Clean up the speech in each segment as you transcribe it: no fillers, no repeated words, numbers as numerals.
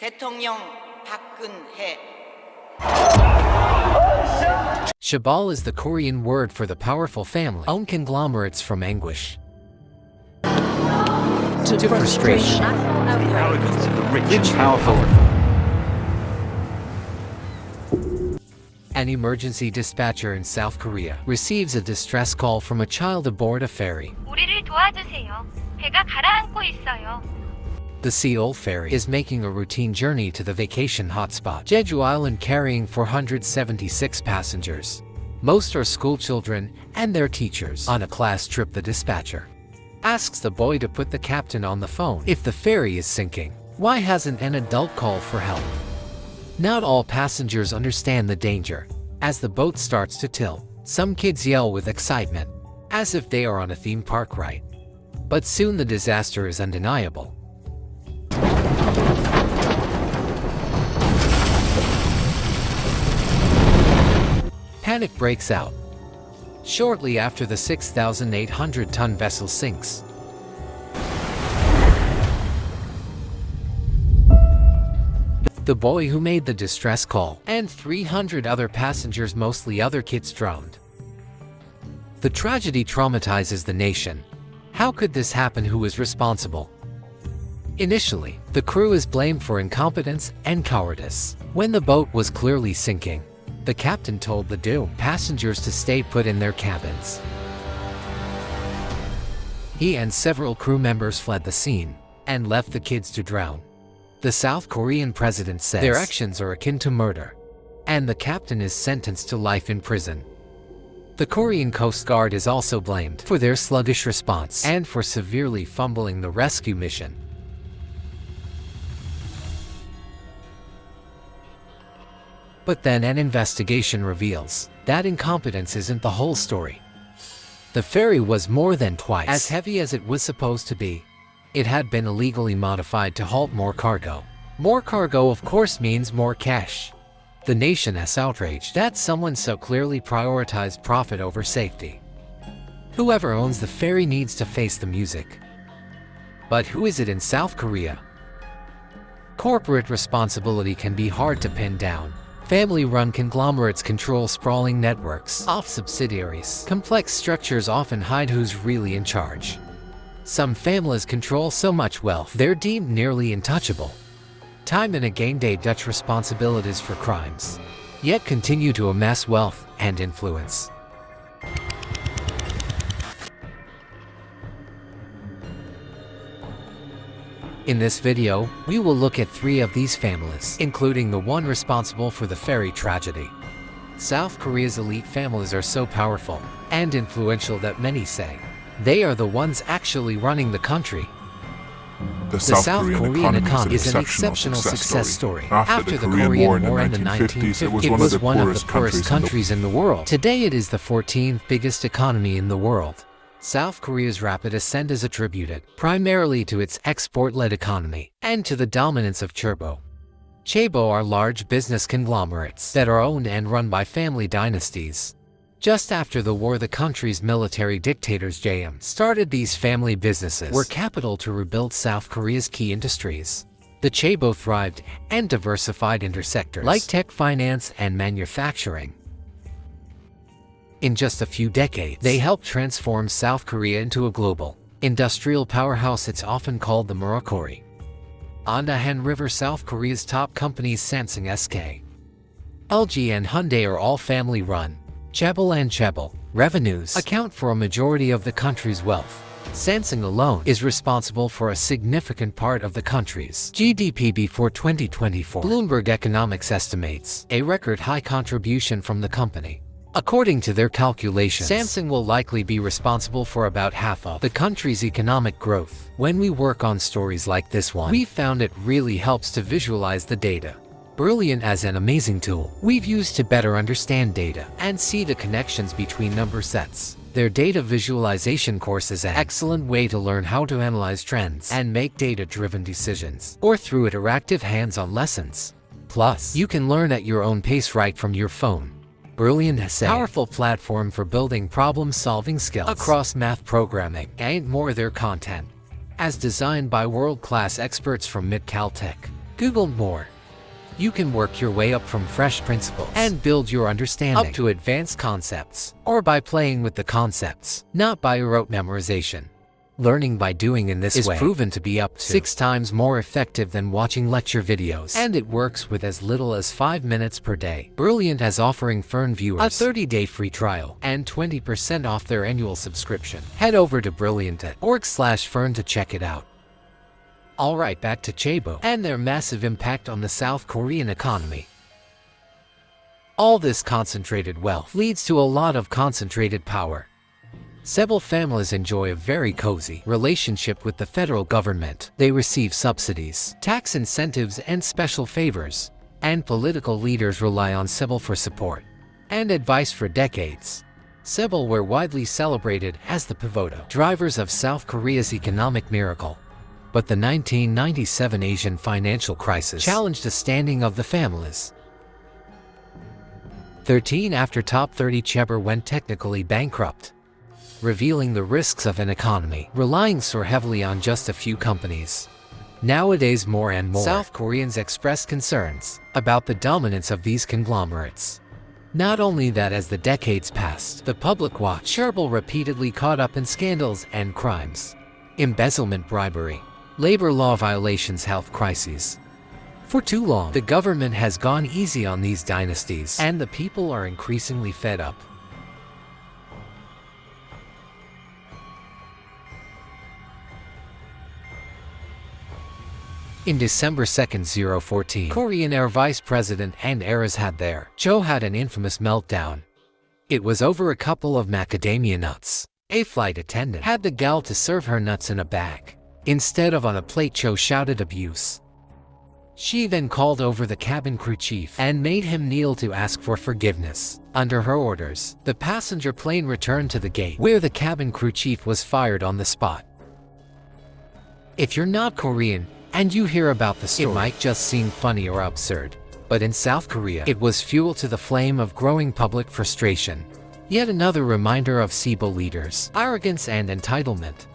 대통령 박근혜. Shabal is the Korean word for the powerful family-owned conglomerates from anguish to frustration, arrogance of the rich and powerful. powerful. An emergency dispatcher in South Korea receives a distress call from a child aboard a ferry. 우리를 도와주세요. 배가 가라앉고 있어요. The Seoul ferry is making a routine journey to the vacation hotspot, Jeju Island, carrying 476 passengers. Most are school children and their teachers. On a class trip, the dispatcher asks the boy to put the captain on the phone. If the ferry is sinking, why hasn't an adult called for help? Not all passengers understand the danger. As the boat starts to tilt, some kids yell with excitement, as if they are on a theme park ride. But soon the disaster is undeniable. Panic breaks out shortly after the 6,800-ton vessel sinks. The boy who made the distress call and 300 other passengers, mostly other kids, drowned. The tragedy traumatizes the nation. How could this happen? Who is responsible? Initially, the crew is blamed for incompetence and cowardice. When the boat was clearly sinking, the captain told the doomed passengers to stay put in their cabins. He and several crew members fled the scene and left the kids to drown. The South Korean president says their actions are akin to murder, and the captain is sentenced to life in prison. The Korean Coast Guard is also blamed for their sluggish response and for severely fumbling the rescue mission. But then an investigation reveals that incompetence isn't the whole story. The ferry was more than twice as heavy as it was supposed to be. It had been illegally modified to halt more cargo. More cargo, of course, means more cash. The nation is outraged that someone so clearly prioritized profit over safety. Whoever owns the ferry needs to face the music. But who is it in South Korea? Corporate responsibility can be hard to pin down. Family-run conglomerates control sprawling networks of subsidiaries. Complex structures often hide who's really in charge. Some families control so much wealth they're deemed nearly untouchable. Time and again they Dutch responsibilities for crimes, yet continue to amass wealth and influence. In this video, we will look at 3 of these families, including the one responsible for the ferry tragedy. South Korea's elite families are so powerful and influential that many say they are the ones actually running the country. The South Korean economy is an exceptional success story. After the Korean War in the 1950s, it was one of the poorest countries in the world. Today it is the 14th biggest economy in the world. South Korea's rapid ascent is attributed primarily to its export-led economy and to the dominance of chaebo are large business conglomerates that are owned and run by family dynasties. Just after the war, the country's military dictators started these family businesses were capital to rebuild South Korea's key industries. The chaebo thrived and diversified into sectors like tech, finance, and manufacturing. In just a few decades, they helped transform South Korea into a global industrial powerhouse. It's often called the Murakori. On the Han River, South Korea's top companies Samsung, SK, LG, and Hyundai are all family-run. Chaebol revenues account for a majority of the country's wealth. Samsung alone is responsible for a significant part of the country's GDP before 2024. Bloomberg Economics estimates a record-high contribution from the company. According to their calculations, Samsung will likely be responsible for about half of the country's economic growth. When we work on stories like this one, we found it really helps to visualize the data. Brilliant as an amazing tool we've used to better understand data and see the connections between number sets. Their data visualization course is an excellent way to learn how to analyze trends and make data-driven decisions, or through interactive hands-on lessons. Plus, you can learn at your own pace right from your phone. Brilliant has a powerful platform for building problem-solving skills across math, programming, and more. Their content, as designed by world-class experts from Caltech, Google more. You can work your way up from fresh principles and build your understanding up to advanced concepts, or by playing with the concepts, not by rote memorization. Learning by doing in this way is proven to be up to 6 times more effective than watching lecture videos, and it works with as little as 5 minutes per day. Brilliant is offering Fern viewers a 30-day free trial and 20% off their annual subscription. Head over to brilliant.org/Fern to check it out. Alright, back to Chaebol and their massive impact on the South Korean economy. All this concentrated wealth leads to a lot of concentrated power. Chaebol families enjoy a very cozy relationship with the federal government. They receive subsidies, tax incentives, and special favors. And political leaders rely on Chaebol for support and advice for decades. Chaebol were widely celebrated as the pivotal drivers of South Korea's economic miracle. But the 1997 Asian financial crisis challenged the standing of the families. 13 after top 30 Chaebol went technically bankrupt, revealing the risks of an economy relying so heavily on just a few companies. Nowadays, more and more South Koreans express concerns about the dominance of these conglomerates. Not only that, as the decades passed, the public watched Chaebol repeatedly caught up in scandals and crimes, embezzlement, bribery, labor law violations, health crises. For too long, the government has gone easy on these dynasties, and the people are increasingly fed up. In December 2, 2014, Korean Air Vice President and heiress had their Cho had an infamous meltdown. It was over a couple of macadamia nuts. A flight attendant had the gal to serve her nuts in a bag instead of on a plate. Cho shouted abuse. She then called over the cabin crew chief and made him kneel to ask for forgiveness. Under her orders, the passenger plane returned to the gate, where the cabin crew chief was fired on the spot. If you're not Korean and you hear about the story, it might just seem funny or absurd. But in South Korea, it was fuel to the flame of growing public frustration. Yet another reminder of Chaebol leaders' arrogance and entitlement.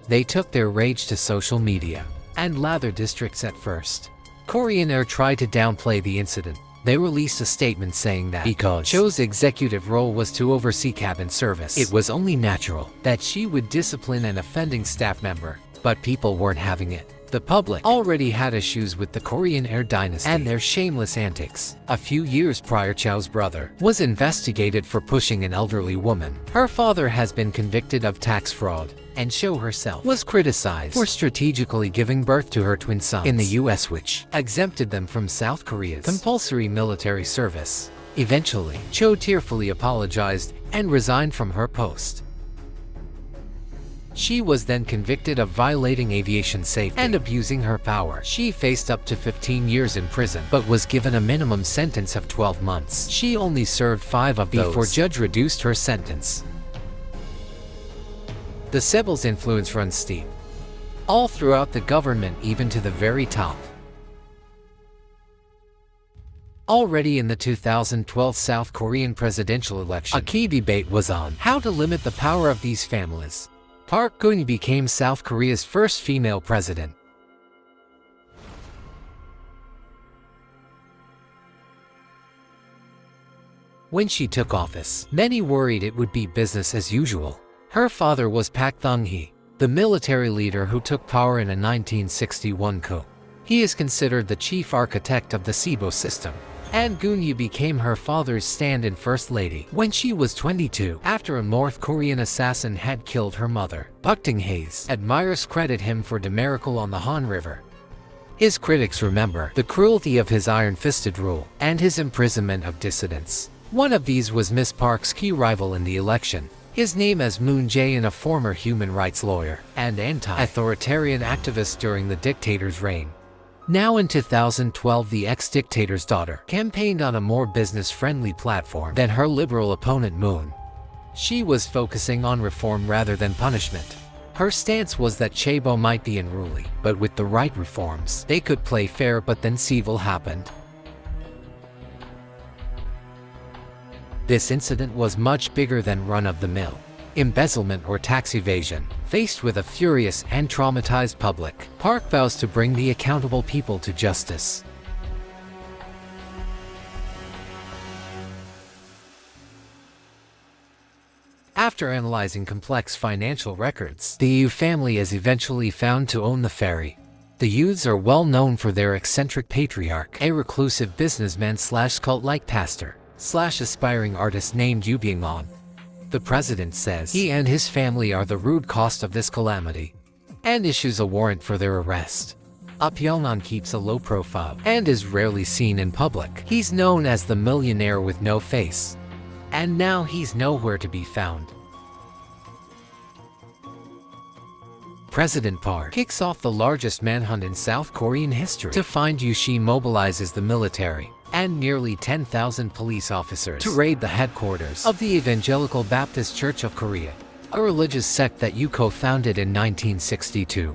They took their rage to social media and lather districts at first. Korean Air tried to downplay the incident. They released a statement saying that because Cho's executive role was to oversee cabin service, it was only natural that she would discipline an offending staff member. But people weren't having it. The public already had issues with the Korean Air dynasty and their shameless antics. A few years prior, Cho's brother was investigated for pushing an elderly woman. Her father has been convicted of tax fraud, and Cho herself was criticized for strategically giving birth to her twin sons in the US, which exempted them from South Korea's compulsory military service. Eventually, Cho tearfully apologized and resigned from her post. She was then convicted of violating aviation safety and abusing her power. She faced up to 15 years in prison, but was given a minimum sentence of 12 months. She only served 5 of those before judge reduced her sentence. The Chaebol's influence runs steep all throughout the government, even to the very top. Already in the 2012 South Korean presidential election, a key debate was on how to limit the power of these families. Park Geun-hye became South Korea's first female president. When she took office, many worried it would be business as usual. Her father was Park Geun-hye, the military leader who took power in a 1961 coup. He is considered the chief architect of the Chaebol system. And Geun-hye became her father's stand-in first lady when she was 22, after a North Korean assassin had killed her mother. Park Geun-hye's admirers credit him for the miracle on the Han River. His critics remember the cruelty of his iron-fisted rule and his imprisonment of dissidents. One of these was Miss Park's key rival in the election. His name is Moon Jae-in, a former human rights lawyer and anti-authoritarian activist during the dictator's reign. Now in 2012, the ex-dictator's daughter campaigned on a more business-friendly platform than her liberal opponent Moon. She was focusing on reform rather than punishment. Her stance was that Chaebol might be unruly, but with the right reforms, they could play fair. But then Chaebol happened. This incident was much bigger than run-of-the-mill. embezzlement or tax evasion. Faced with a furious and traumatized public, Park vows to bring the accountable people to justice. After analyzing complex financial records, the Yu family is eventually found to own the ferry. The Yus are well known for their eccentric patriarch, a reclusive businessman slash cult-like pastor, slash aspiring artist named Yu Byung-on. The president says he and his family are the root cause of this calamity, and issues a warrant for their arrest. Byung-on keeps a low profile and is rarely seen in public. He's known as the millionaire with no face, and now he's nowhere to be found. President Park kicks off the largest manhunt in South Korean history. To find Yu, she mobilizes the military and nearly 10,000 police officers to raid the headquarters of the Evangelical Baptist Church of Korea, a religious sect that Yu co-founded in 1962.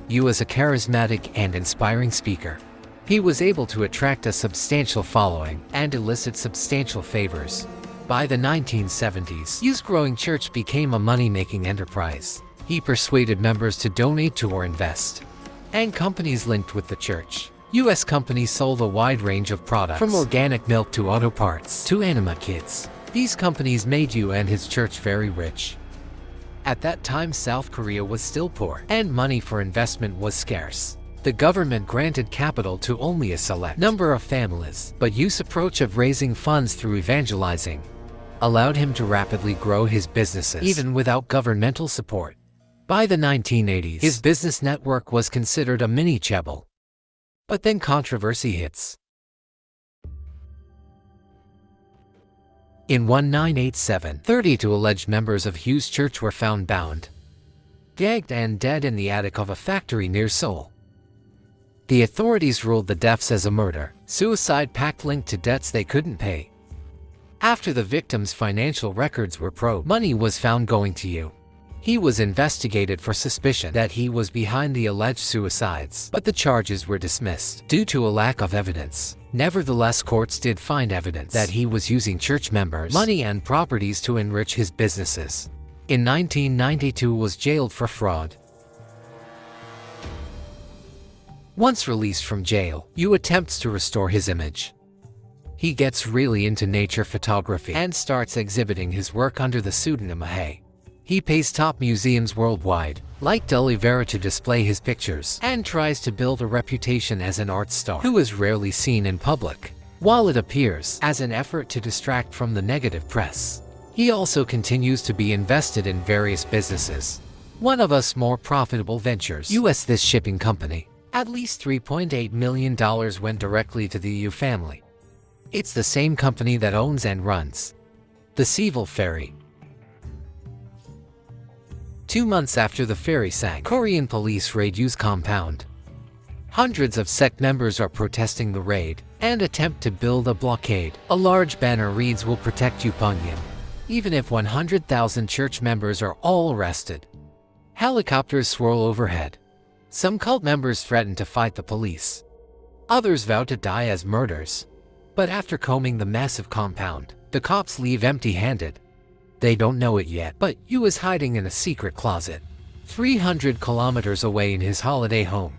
Yu is a charismatic and inspiring speaker. He was able to attract a substantial following and elicit substantial favors. By the 1970s, Yu's growing church became a money-making enterprise. He persuaded members to donate to or invest, and companies linked with the church. U.S. companies sold a wide range of products, from organic milk to auto parts to anima kits. These companies made Yu and his church very rich. At that time, South Korea was still poor, and money for investment was scarce. The government granted capital to only a select number of families, but Yu's approach of raising funds through evangelizing allowed him to rapidly grow his businesses, even without governmental support. By the 1980s, his business network was considered a mini chaebol. But then controversy hits. In 1987, 32 alleged members of Yu's church were found bound, gagged and dead in the attic of a factory near Seoul. The authorities ruled the deaths as a murder-suicide pact linked to debts they couldn't pay. After the victims' financial records were probed, money was found going to Yu. He was investigated for suspicion that he was behind the alleged suicides, but the charges were dismissed due to a lack of evidence. Nevertheless, courts did find evidence that he was using church members' money and properties to enrich his businesses. In 1992, was jailed for fraud. Once released from jail, Yu attempts to restore his image. He gets really into nature photography and starts exhibiting his work under the pseudonym Ahae. He pays top museums worldwide, like de Oliveira, to display his pictures, and tries to build a reputation as an art star who is rarely seen in public. While it appears as an effort to distract from the negative press, he also continues to be invested in various businesses. One of his more profitable ventures, U.S. This shipping company. At least $3.8 million went directly to the Yu family. It's the same company that owns and runs the Seville ferry. 2 months after the ferry sank, Korean police raid Yu's compound. Hundreds of sect members are protesting the raid and attempt to build a blockade. A large banner reads, "Will protect Yu Pyongyang," even if 100,000 church members are all arrested. Helicopters swirl overhead. Some cult members threaten to fight the police. Others vow to die as martyrs. But after combing the massive compound, the cops leave empty-handed. They don't know it yet, but Yu is hiding in a secret closet, 300 kilometers away in his holiday home.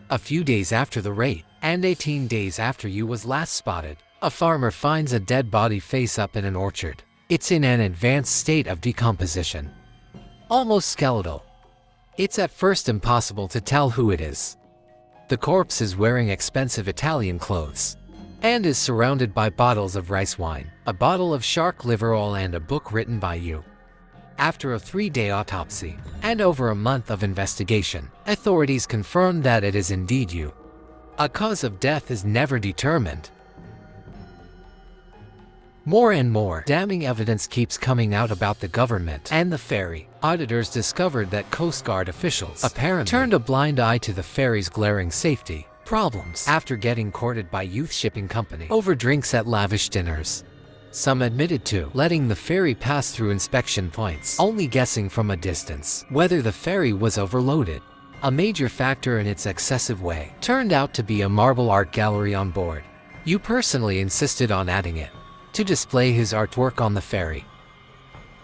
A few days after the raid, and 18 days after Yu was last spotted, a farmer finds a dead body face up in an orchard. It's in an advanced state of decomposition, almost skeletal. It's at first impossible to tell who it is. The corpse is wearing expensive Italian clothes and is surrounded by bottles of rice wine, a bottle of shark liver oil, and a book written by Yu. After a 3-day autopsy and over a month of investigation, authorities confirmed that it is indeed Yu. A cause of death is never determined. More and more damning evidence keeps coming out about the government and the ferry. Auditors discovered that Coast Guard officials apparently turned a blind eye to the ferry's glaring safety problems after getting courted by youth shipping company over drinks at lavish dinners. Some admitted to letting the ferry pass through inspection points, only guessing from a distance whether the ferry was overloaded. A major factor in its excessive weight turned out to be a marble art gallery on board. Yu personally insisted on adding it to display his artwork on the ferry.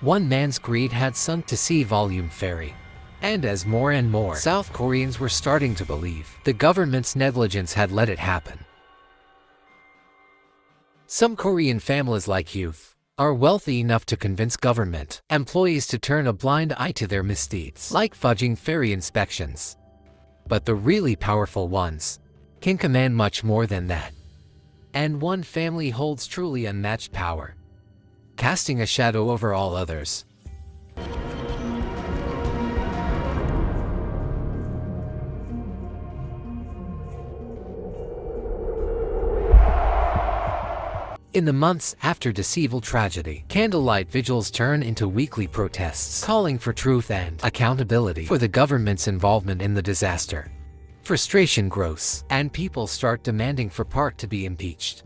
One man's greed had sunk to sea-volume ferry. And as more and more South Koreans were starting to believe the government's negligence had let it happen. Some Korean families like youth are wealthy enough to convince government employees to turn a blind eye to their misdeeds, like fudging ferry inspections. But the really powerful ones can command much more than that. And one family holds truly unmatched power, casting a shadow over all others. In the months after this evil tragedy, candlelight vigils turn into weekly protests, calling for truth and accountability for the government's involvement in the disaster. Frustration grows, and people start demanding for Park to be impeached.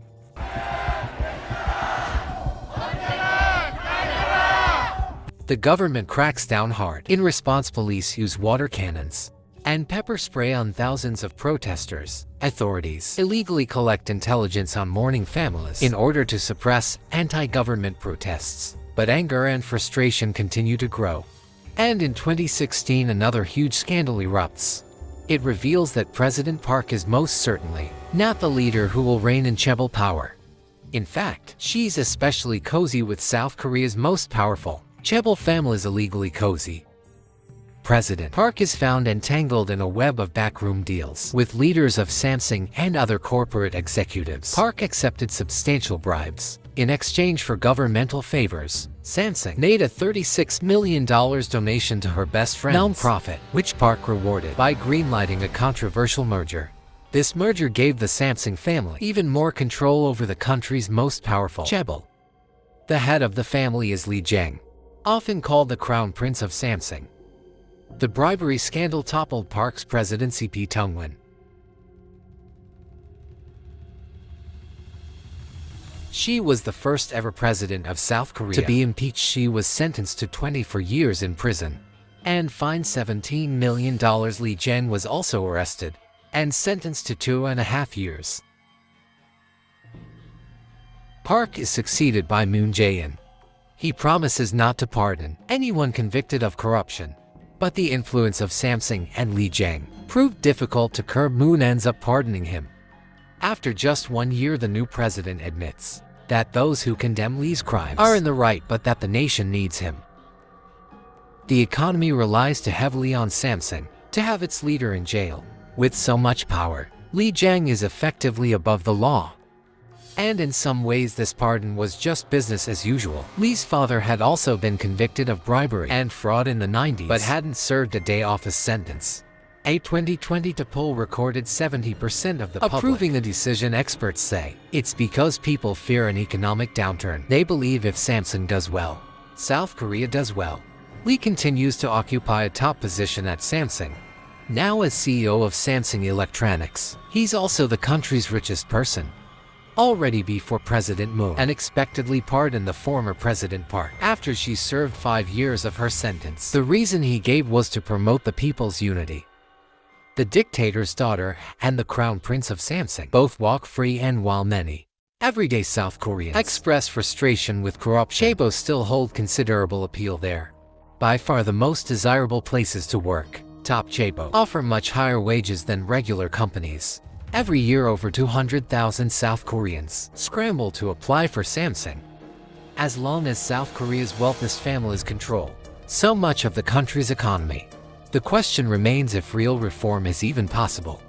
The government cracks down hard. In response, police use water cannons and pepper spray on thousands of protesters. Authorities illegally collect intelligence on mourning families in order to suppress anti-government protests. But anger and frustration continue to grow. And in 2016, another huge scandal erupts. It reveals that President Park is most certainly not the leader who will reign in chaebol power. In fact, she's especially cozy with South Korea's most powerful chaebol families illegally cozy. President Park is found entangled in a web of backroom deals with leaders of Samsung and other corporate executives. Park accepted substantial bribes in exchange for governmental favors. Samsung made a $36 million donation to her best friend's nonprofit, which Park rewarded by greenlighting a controversial merger. This merger gave the Samsung family even more control over the country's most powerful chaebol. The head of the family is Lee Jae, often called the Crown Prince of Samsung. The bribery scandal toppled Park's presidency. P. Tungwin. She was the first ever president of South Korea to be impeached. She was sentenced to 24 years in prison and fined $17 million. Lee Jae was also arrested and sentenced to 2.5 years. Park is succeeded by Moon Jae-in. He promises not to pardon anyone convicted of corruption. But the influence of Samsung and Lee Jae proved difficult to curb. Moon ends up pardoning him. After just 1 year, the new president admits that those who condemn Lee's crimes are in the right, but that the nation needs him. The economy relies too heavily on Samsung to have its leader in jail. With so much power, Lee Jae is effectively above the law. And in some ways, this pardon was just business as usual. Lee's father had also been convicted of bribery and fraud in the 90s, but hadn't served a day off his sentence. A 2020 poll recorded 70% of the public approving the decision. Experts say it's because people fear an economic downturn. They believe if Samsung does well, South Korea does well. Lee continues to occupy a top position at Samsung. Now as CEO of Samsung Electronics, he's also the country's richest person. Already before President Moon unexpectedly pardoned the former President Park after she served 5 years of her sentence. The reason he gave was to promote the people's unity. The dictator's daughter and the crown prince of Samsung both walk free, and while many everyday South Koreans express frustration with corruption, chaebol still hold considerable appeal there. By far the most desirable places to work, top chaebol offer much higher wages than regular companies. Every year, over 200,000 South Koreans scramble to apply for Samsung. As long as South Korea's wealthiest families control so much of the country's economy, the question remains if real reform is even possible.